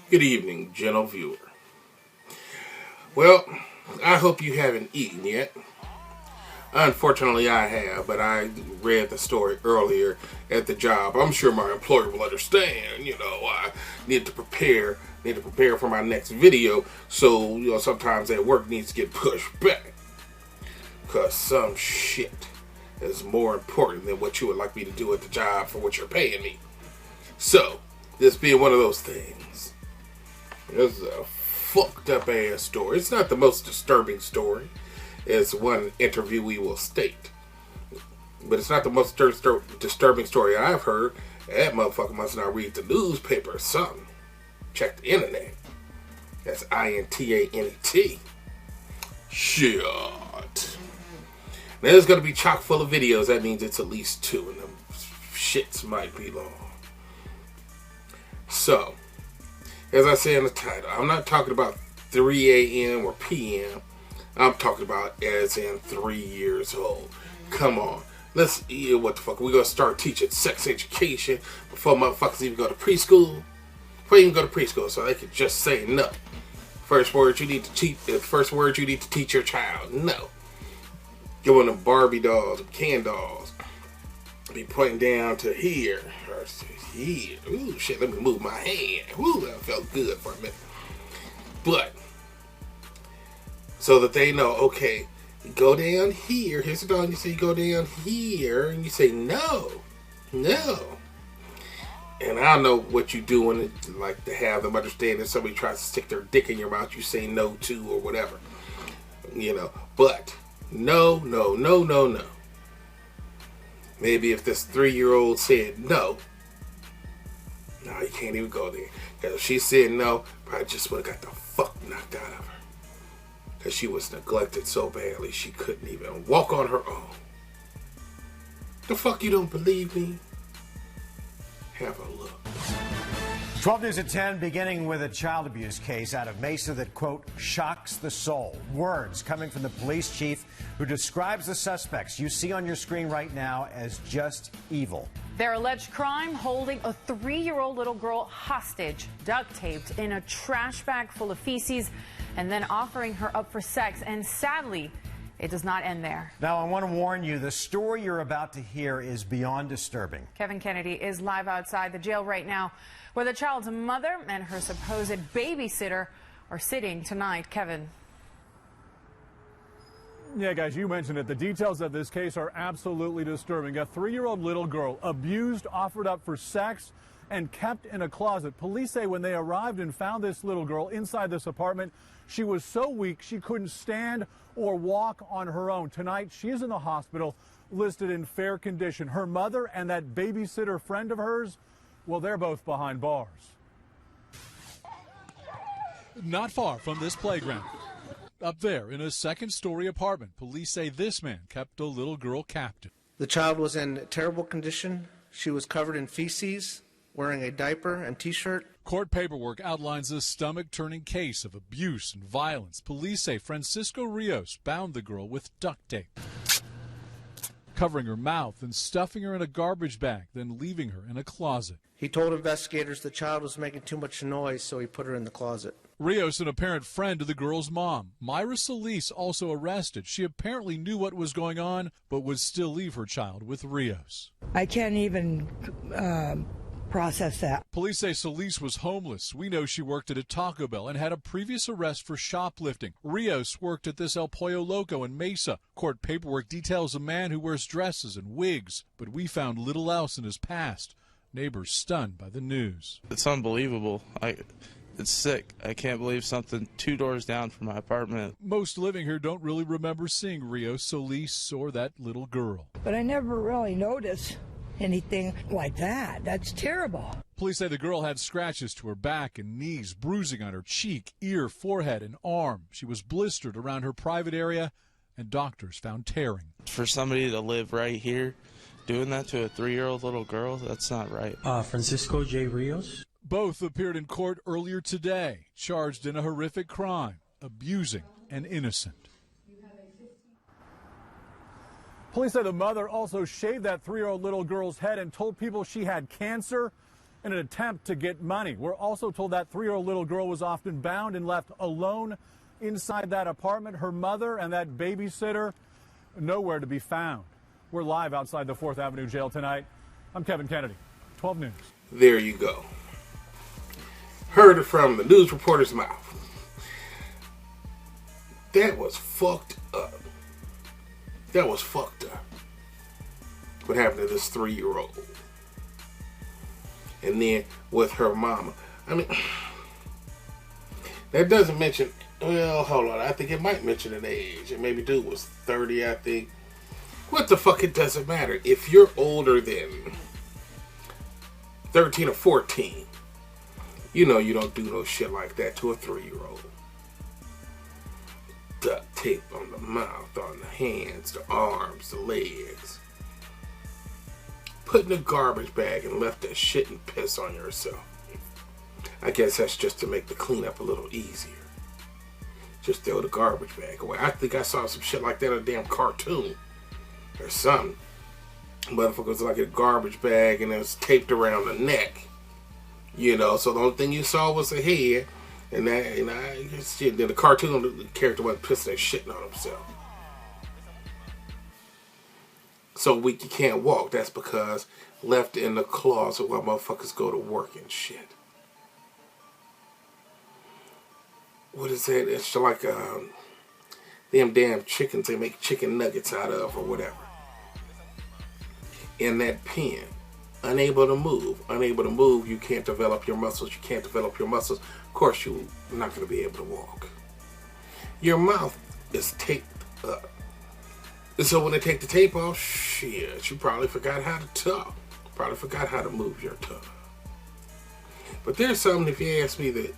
Good evening, gentle viewer. Well, I hope you haven't eaten yet. Unfortunately, I have, but I read the story earlier at the job. I'm sure my employer will understand. I need to prepare for my next video. So, sometimes at work needs to get pushed back. Because some shit is more important than what you would like me to do at the job for what you're paying me. So, this being one of those things. This is a fucked up ass story. It's not the most disturbing story, as one interviewee will state. But it's not the most disturbing story I've heard. That motherfucker must not read the newspaper or something. Check the internet. That's INTANET. Shit. Now there's going to be chock full of videos. That means it's at least 2, and them shits might be long. So, as I say in the title, I'm not talking about 3 a.m. or p.m. I'm talking about as in 3 years old. Come on. What the fuck? We're going to start teaching sex education before motherfuckers even go to preschool? Before you even go to preschool, so they can just say no. First word you need to teach your child, no. You want them Barbie dolls, Ken dolls, be pointing down to here, or here. Ooh, shit, let me move my hand. Ooh, that felt good for a minute. But, so that they know, okay, you go down here, here's the doll, and you say you go down here, and you say no. And I know what you do when it, like, to have them understand that somebody tries to stick their dick in your mouth, you say no to, or whatever. But, no. Maybe if this 3-year-old said no, you can't even go there. Because if she said no, probably just would have got the fuck knocked out of her. Because she was neglected so badly she couldn't even walk on her own. The fuck, you don't believe me? Have a look. 12 News at 10, beginning with a child abuse case out of Mesa that, quote, shocks the soul. Words coming from the police chief who describes the suspects you see on your screen right now as just evil. Their alleged crime, holding a 3-year-old little girl hostage, duct taped in a trash bag full of feces, and then offering her up for sex. And sadly, it does not end there. Now, I want to warn you, the story you're about to hear is beyond disturbing. Kevin Kennedy is live outside the jail right now, where the child's mother and her supposed babysitter are sitting tonight. Kevin. Yeah, guys, you mentioned it. The details of this case are absolutely disturbing. A 3-year-old little girl abused, offered up for sex, and kept in a closet. Police say when they arrived and found this little girl inside this apartment, she was so weak she couldn't stand or walk on her own. Tonight, she is in the hospital, listed in fair condition. Her mother and that babysitter friend of hers, well, they're both behind bars. Not far from this playground. Up there in a second-story apartment, police say this man kept a little girl captive. The child was in terrible condition. She was covered in feces, wearing a diaper and T-shirt. Court paperwork outlines a stomach-turning case of abuse and violence. Police say Francisco Rios bound the girl with duct tape, covering her mouth and stuffing her in a garbage bag, then leaving her in a closet. He told investigators the child was making too much noise, so he put her in the closet. Rios, an apparent friend of the girl's mom. Myra Solis, also arrested. She apparently knew what was going on, but would still leave her child with Rios. I can't even process that. Police say Solis was homeless. We know she worked at a Taco Bell and had a previous arrest for shoplifting. Rios worked at this El Pollo Loco in Mesa. Court paperwork details a man who wears dresses and wigs, but we found little else in his past. Neighbors stunned by the news. It's unbelievable. It's sick. I can't believe something 2 doors down from my apartment. Most living here don't really remember seeing Rios, Solis, or that little girl. But I never really noticed anything like that. That's terrible. Police say the girl had scratches to her back and knees, bruising on her cheek, ear, forehead, and arm. She was blistered around her private area, and doctors found tearing. For somebody to live right here, doing that to a 3-year-old little girl, that's not right. Francisco J. Rios? Both appeared in court earlier today, charged in a horrific crime, abusing an innocent. Police say the mother also shaved that 3-year-old little girl's head and told people she had cancer. in an attempt to get money. We're also told that 3-year-old little girl was often bound and left alone inside that apartment. Her mother and that babysitter nowhere to be found. We're live outside the 4th Avenue jail tonight. I'm Kevin Kennedy, 12 News. There you go. Heard it from the news reporter's mouth. That was fucked up. That was fucked up. What happened to this 3-year-old? And then with her mama. I mean, that doesn't mention, well, hold on. I think it might mention an age. And maybe dude was 30, I think. What the fuck? It doesn't matter. If you're older than 13 or 14, you know you don't do no shit like that to a 3-year-old. Duct tape on the mouth, on the hands, the arms, the legs. Put in a garbage bag and left that shit and piss on yourself. I guess that's just to make the cleanup a little easier. Just throw the garbage bag away. I think I saw some shit like that in a damn cartoon or something. Motherfuckers like a garbage bag and it was taped around the neck. You know, so the only thing you saw was the head. And then the cartoon, the character wasn't pissing and shitting on himself. So weak you can't walk. That's because left in the closet while motherfuckers go to work and shit. What is that? It's like them damn chickens they make chicken nuggets out of or whatever. In that pen. Unable to move. Unable to move, you can't develop your muscles. You can't develop your muscles. Of course, you're not going to be able to walk. Your mouth is taped up. And so when they take the tape off, shit, you probably forgot how to talk. Probably forgot how to move your tongue. But there's something, if you ask me, that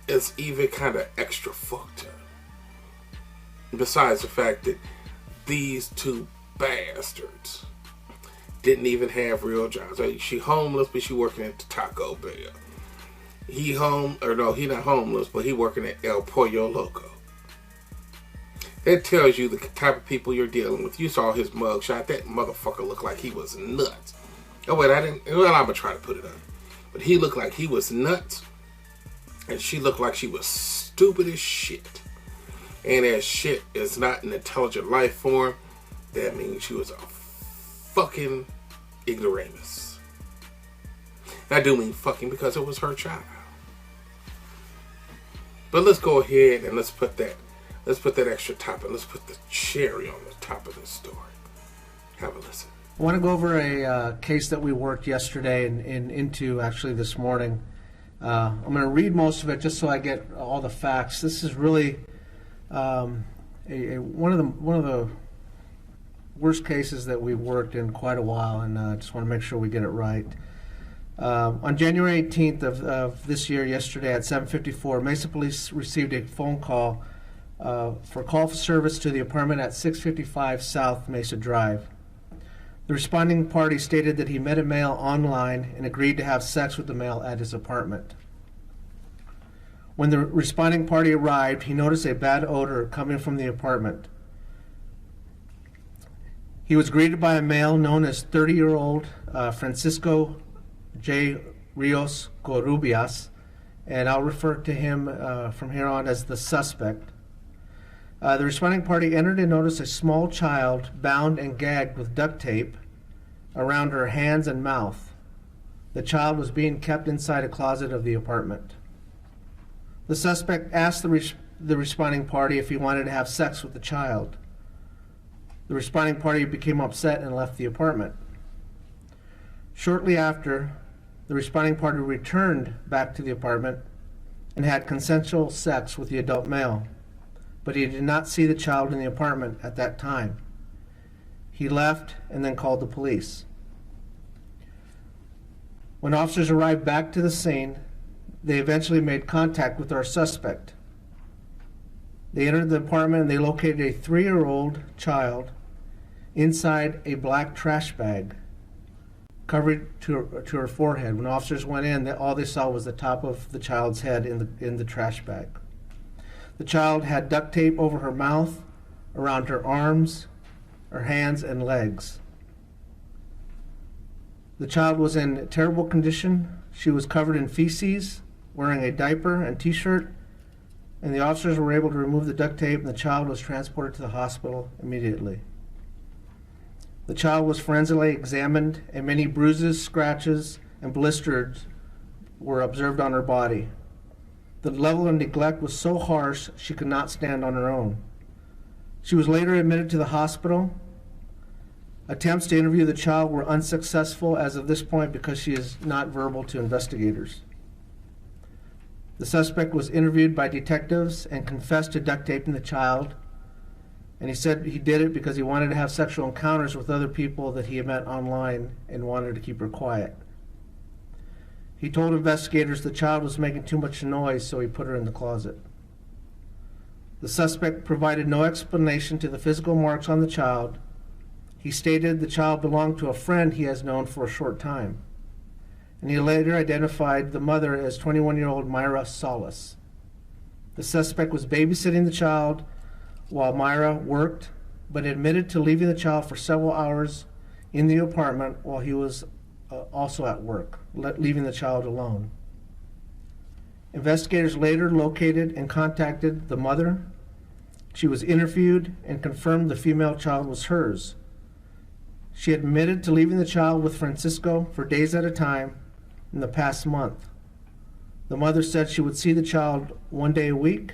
is even kind of extra fucked up. Besides the fact that these two bastards didn't even have real jobs. She homeless, but she working at the Taco Bell. He not homeless, but he working at El Pollo Loco. That tells you the type of people you're dealing with. You saw his mugshot. That motherfucker looked like he was nuts. Oh wait, I'm gonna try to put it up. But he looked like he was nuts, and she looked like she was stupid as shit. And as shit is not an intelligent life form, that means she was a fucking ignoramus. I do mean fucking because it was her child. But let's go ahead and let's put that extra topping. Let's put the cherry on the top of this story. Have a listen. I want to go over a case that we worked yesterday and into actually this morning. I'm going to read most of it just so I get all the facts. This is really one of the worst cases that we've worked in quite a while, and I just want to make sure we get it right. On January 18th of this year, yesterday at 7:54, Mesa Police received a phone call for call for service to the apartment at 655 South Mesa Drive. The responding party stated that he met a male online and agreed to have sex with the male at his apartment. When the responding party arrived, he noticed a bad odor coming from the apartment. He was greeted by a male known as 30-year-old Francisco J. Rios Corubias, and I'll refer to him from here on as the suspect. The responding party entered and noticed a small child bound and gagged with duct tape around her hands and mouth. The child was being kept inside a closet of the apartment. The suspect asked the responding party if he wanted to have sex with the child. The responding party became upset and left the apartment. Shortly after, the responding party returned back to the apartment and had consensual sex with the adult male, but he did not see the child in the apartment at that time. He left and then called the police. When officers arrived back to the scene, they eventually made contact with our suspect. They entered the apartment and they located a 3-year-old child inside a black trash bag covered to her forehead. When officers went in, all they saw was the top of the child's head in the trash bag. The child had duct tape over her mouth, around her arms, her hands, and legs. The child was in terrible condition. She was covered in feces, wearing a diaper and t-shirt, and the officers were able to remove the duct tape, and the child was transported to the hospital immediately. The child was forensically examined, and many bruises, scratches, and blisters were observed on her body. The level of neglect was so harsh she could not stand on her own. She was later admitted to the hospital. Attempts to interview the child were unsuccessful as of this point because she is not verbal to investigators. The suspect was interviewed by detectives and confessed to duct taping the child, and he said he did it because he wanted to have sexual encounters with other people that he had met online and wanted to keep her quiet. He told investigators the child was making too much noise, so he put her in the closet. The suspect provided no explanation to the physical marks on the child. He stated the child belonged to a friend he has known for a short time, and he later identified the mother as 21-year-old Myra Solis. The suspect was babysitting the child while Myra worked, but admitted to leaving the child for several hours in the apartment while he was also at work, leaving the child alone. Investigators later located and contacted the mother. She was interviewed and confirmed the female child was hers. She admitted to leaving the child with Francisco for days at a time in the past month. The mother said she would see the child one day a week,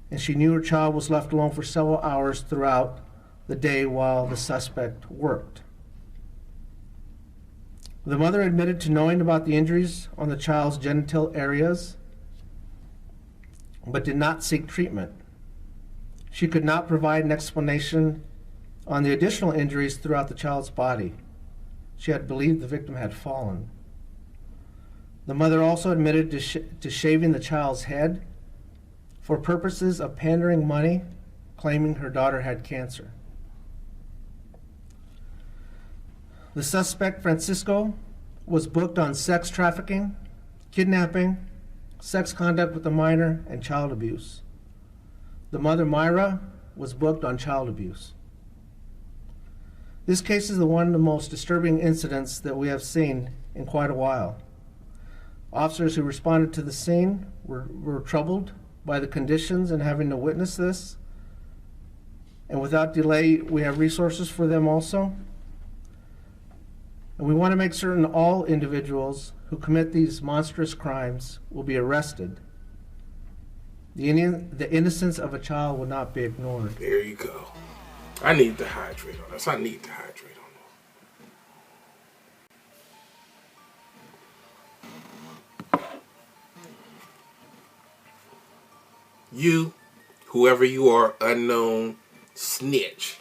and she knew her child was left alone for several hours throughout the day while the suspect worked. The mother admitted to knowing about the injuries on the child's genital areas, but did not seek treatment. She could not provide an explanation on the additional injuries throughout the child's body. She had believed the victim had fallen. The mother also admitted to shaving the child's head for purposes of pandering money, claiming her daughter had cancer. The suspect, Francisco, was booked on sex trafficking, kidnapping, sex conduct with a minor, and child abuse. The mother, Myra, was booked on child abuse. This case is one of the most disturbing incidents that we have seen in quite a while. Officers who responded to the scene were troubled by the conditions and having to witness this. And without delay, we have resources for them also. And we want to make certain all individuals who commit these monstrous crimes will be arrested. The innocence of a child will not be ignored. There you go. I need to hydrate on this. I need to hydrate on this. You, whoever you are, unknown snitch.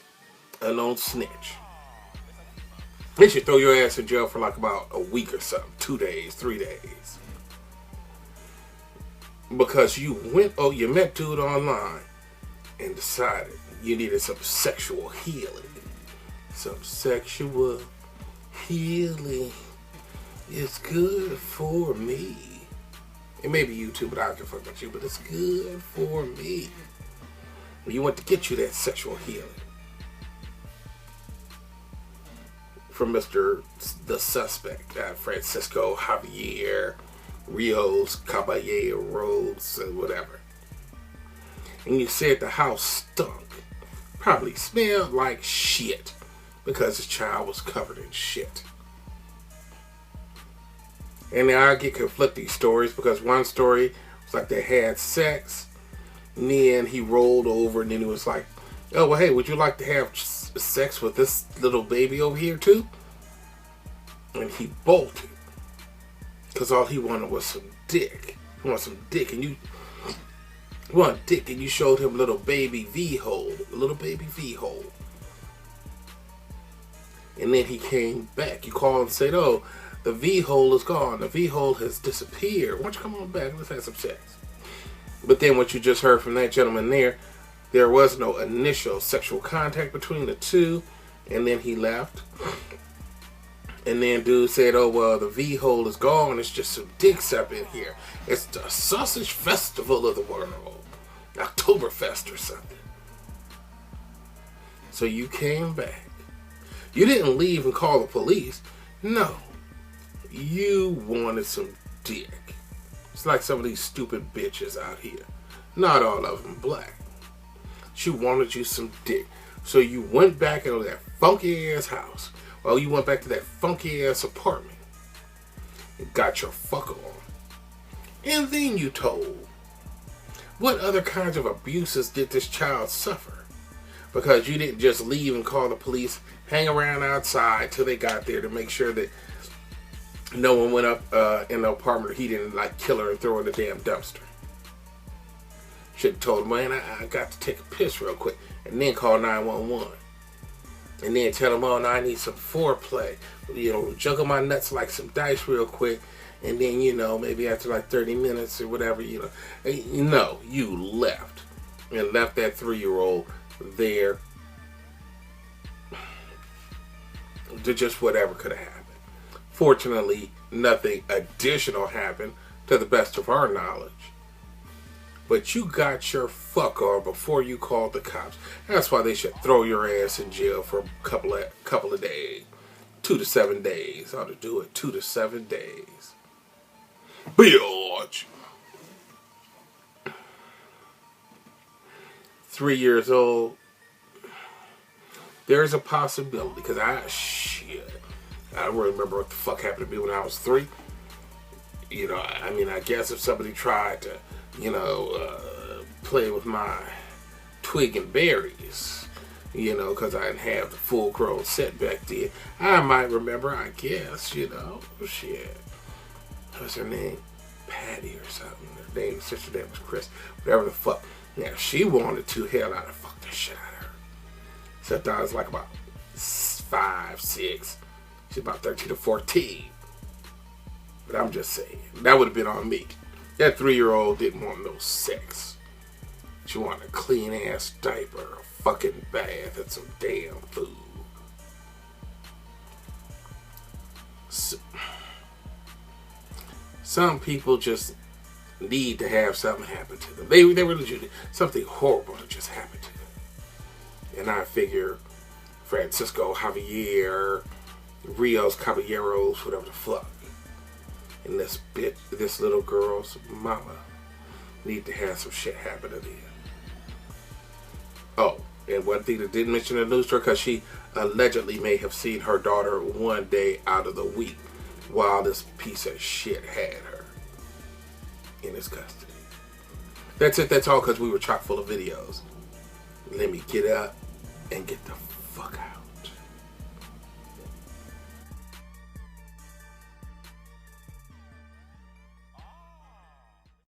They should throw your ass in jail for like about a week or something. 2 days, 3 days. Because you met dude online and decided you needed some sexual healing. Some sexual healing is good for me. It may be you too, but I don't fuck with you, but it's good for me. You want to get you that sexual healing from the suspect, Francisco Javier Rios Caballeros, or whatever. And you said the house stunk. Probably smelled like shit because the child was covered in shit. And now I get conflicting stories because one story was like they had sex, and then he rolled over and then he was like, oh, well, hey, would you like to have sex with this little baby over here too? And he bolted because all he wanted was some dick. He wanted some dick, and you want dick, and you showed him a little baby V-hole, and then he came back. You called and said, oh, the V-hole is gone. The V-hole has disappeared. Why don't you come on back? Let's have some sex. But then what you just heard from that gentleman there was no initial sexual contact between the two, and then he left. And then dude said, oh, well, the V-hole is gone. It's just some dicks up in here. It's the sausage festival of the world. Oktoberfest or something. So you came back. You didn't leave and call the police. No. You wanted some dick. It's like some of these stupid bitches out here. Not all of them black. She wanted you some dick. So you went back into that funky ass house. Well, you went back to that funky ass apartment. And got your fuck on. And then you told. What other kinds of abuses did this child suffer? Because you didn't just leave and call the police, hang around outside till they got there to make sure that no one went up in the apartment, or he didn't like kill her and throw her in the damn dumpster. Should have told him, man, I got to take a piss real quick, and then call 911. And then tell him, oh, no, I need some foreplay. You know, juggle my nuts like some dice real quick, and then, you know, maybe after like 30 minutes or whatever, you know. No, you left. And left that 3-year-old there to just whatever could have happened. Fortunately, nothing additional happened to the best of our knowledge. But you got your fuck on before you called the cops. That's why they should throw your ass in jail for a couple of days. 2 to 7 days. Ought to do it. 2 to 7 days. Bitch. 3 years old. There's a possibility, because I don't remember what the fuck happened to me when I was 3. You know, I mean, I guess if somebody tried to, you know, play with my twig and berries, you know, because I didn't have the full-grown set back then, I might remember, I guess, you know. Shit. What's her name? Patty or something. Her sister name was Chris. Whatever the fuck. Now, she wanted to, hell, I'd have fucked the shit out of her. Except I was like about 5, 6. She's about 13 or 14. But I'm just saying, that would have been on me. That 3-year-old didn't want no sex. She wanted a clean ass diaper, a fucking bath, and some damn food. So, some people just need to have something happen to them. They really do. Something horrible to just happen to them. And I figure Francisco Javier, Rios Caballeros, whatever the fuck, and this little girl's mama need to have some shit happen to them. Oh, and one thing that didn't mention in the news story, because she allegedly may have seen her daughter one day out of the week while this piece of shit had her in his custody. That's it. That's all, because we were chock full of videos. Let me get up and get the fuck out.